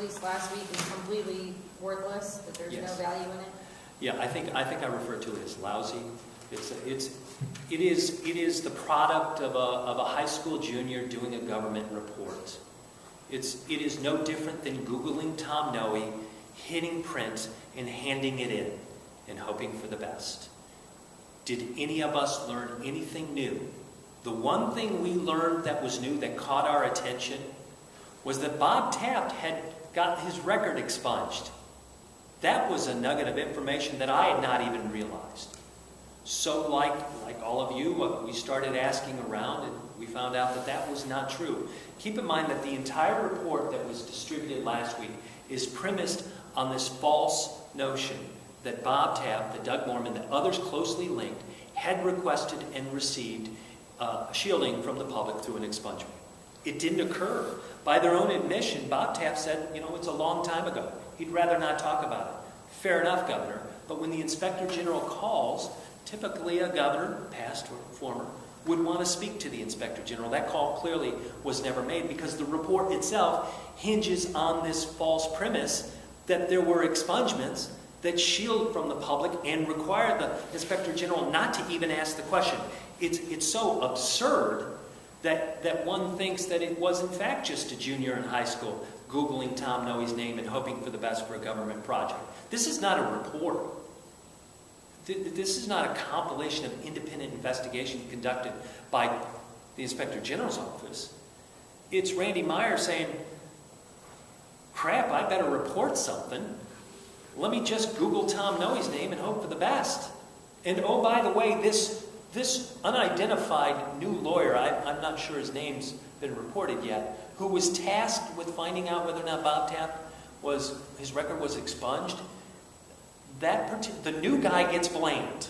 released last week is completely worthless, that there's no value in it? Yeah, I think I refer to it as lousy. It is the product of a high school junior doing a government report. It is no different than Googling Tom Noe, hitting print, and handing it in, and hoping for the best. Did any of us learn anything new? The one thing we learned that was new, that caught our attention, was that Bob Taft had got his record expunged. That was a nugget of information that I had not even realized. So like all of you, we started asking around, and we found out that that was not true. Keep in mind that the entire report that was distributed last week is premised on this false notion that Bob Taft, that Doug Mormon, that others closely linked, had requested and received shielding from the public through an expungement. It didn't occur. By their own admission, Bob Taft said, it's a long time ago. He'd rather not talk about it. Fair enough, Governor. But when the Inspector General calls, typically a governor, past or former, would want to speak to the Inspector General. That call clearly was never made because the report itself hinges on this false premise that there were expungements that shield from the public and require the Inspector General not to even ask the question. It's so absurd that one thinks that it was in fact just a junior in high school Googling Tom Noe's name and hoping for the best for a government project. This is not a report. This is not a compilation of independent investigation conducted by the Inspector General's office. It's Randy Meyer saying, crap, I better report something. Let me just Google Tom Noe's name and hope for the best. And oh, by the way, this unidentified new lawyer, I'm not sure his name's been reported yet, who was tasked with finding out whether or not Bob Taft his record was expunged, the new guy gets blamed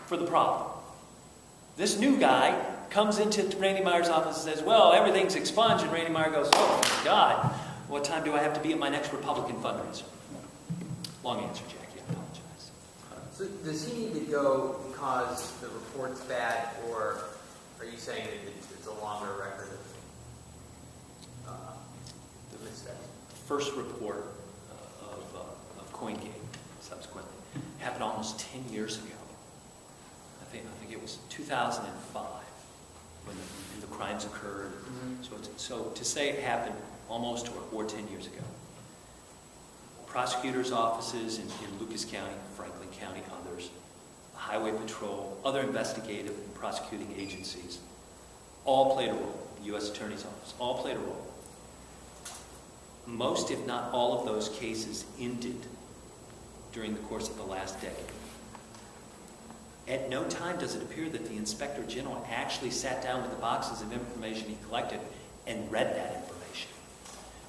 for the problem. This new guy comes into Randy Meyer's office and says, well, everything's expunged, and Randy Meyer goes, oh my God, what time do I have to be at my next Republican fundraiser? Long answer, Jackie, I apologize. So does he need to go because the report's bad, or are you saying that it's a longer record of the missteps? The first report of Coingate, subsequently, happened almost 10 years ago. I think it was 2005 when the crimes occurred. Mm-hmm. So to say it happened almost or 10 years ago. Prosecutors' offices in Lucas County, Franklin County, others, Highway Patrol, other investigative and prosecuting agencies, all played a role. The U.S. Attorney's Office, all played a role. Most, if not all, of those cases ended during the course of the last decade. At no time does it appear that the Inspector General actually sat down with the boxes of information he collected and read that information.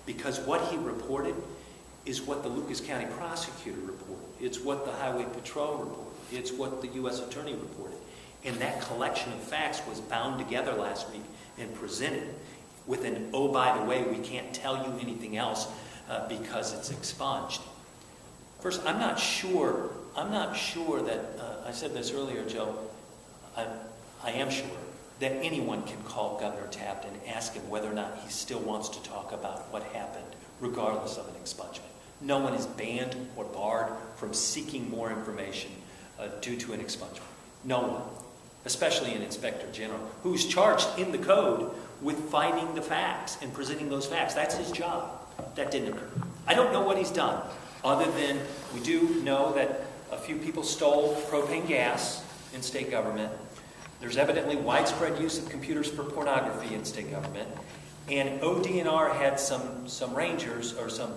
Because what he reported is what the Lucas County prosecutor reported. It's what the Highway Patrol reported. It's what the U.S. Attorney reported. And that collection of facts was bound together last week and presented with an, oh, by the way, we can't tell you anything else because it's expunged. First, I'm not sure that, I said this earlier, Joe, I am sure that anyone can call Governor Taft and ask him whether or not he still wants to talk about what happened, regardless of an expungement. No one is banned or barred from seeking more information due to an expungement. No one, especially an Inspector General, who's charged in the code with finding the facts and presenting those facts. That's his job. That didn't occur. I don't know what he's done, other than we do know that a few people stole propane gas in state government. There's evidently widespread use of computers for pornography in state government. And ODNR had some rangers or some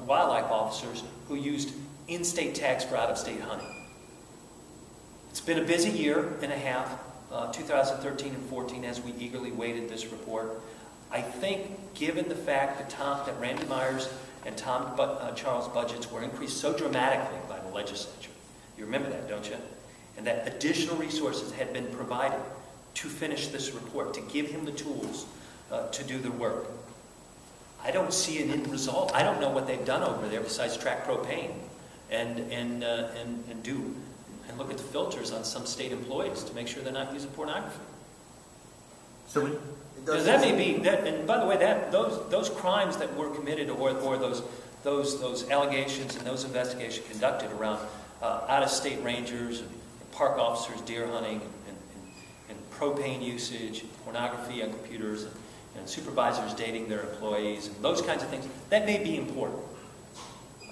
wildlife officers who used in-state tags for out-of-state hunting. It's been a busy year and a half, 2013 and 14, as we eagerly waited this report. I think, given the fact that Randy Meyer's and Charles' budgets were increased so dramatically by the legislature, you remember that, don't you? And that additional resources had been provided to finish this report, to give him the tools to do the work. I don't see an end result. I don't know what they've done over there besides track propane and look at the filters on some state employees to make sure they're not using pornography. So we, Because that may be, that, and by the way, that those crimes that were committed or those allegations and those investigations conducted around out-of-state rangers and park officers, deer hunting, and propane usage, pornography on computers, and supervisors dating their employees, and those kinds of things, that may be important.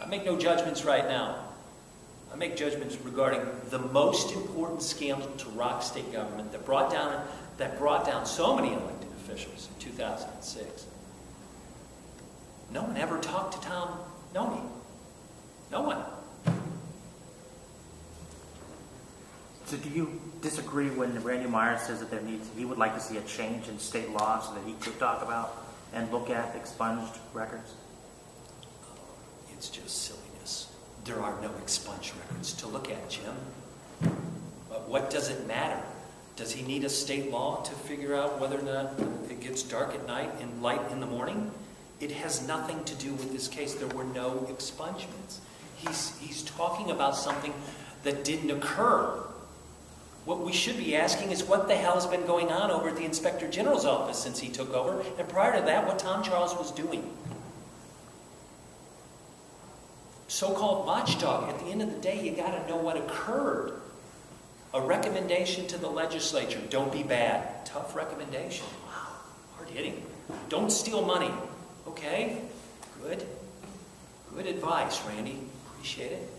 I make no judgments right now. I make judgments regarding the most important scandal to rock state government that brought down so many elected officials in 2006. No one ever talked to Tom Nomi. No one. so do you disagree when Randy Meyer says that he would like to see a change in state law so that he could talk about and look at expunged records? It's just silliness. There are no expunged records to look at, Jim. But what does it matter? Does he need a state law to figure out whether or not it gets dark at night and light in the morning? It has nothing to do with this case. There were no expungements. He's talking about something that didn't occur. What we should be asking is what the hell has been going on over at the Inspector General's office since he took over, and prior to that, what Tom Charles was doing. So-called watchdog, at the end of the day, you got to know what occurred. A recommendation to the legislature, don't be bad. Tough recommendation. Wow, hard hitting. Don't steal money. Okay, good. Good advice, Randy. Appreciate it.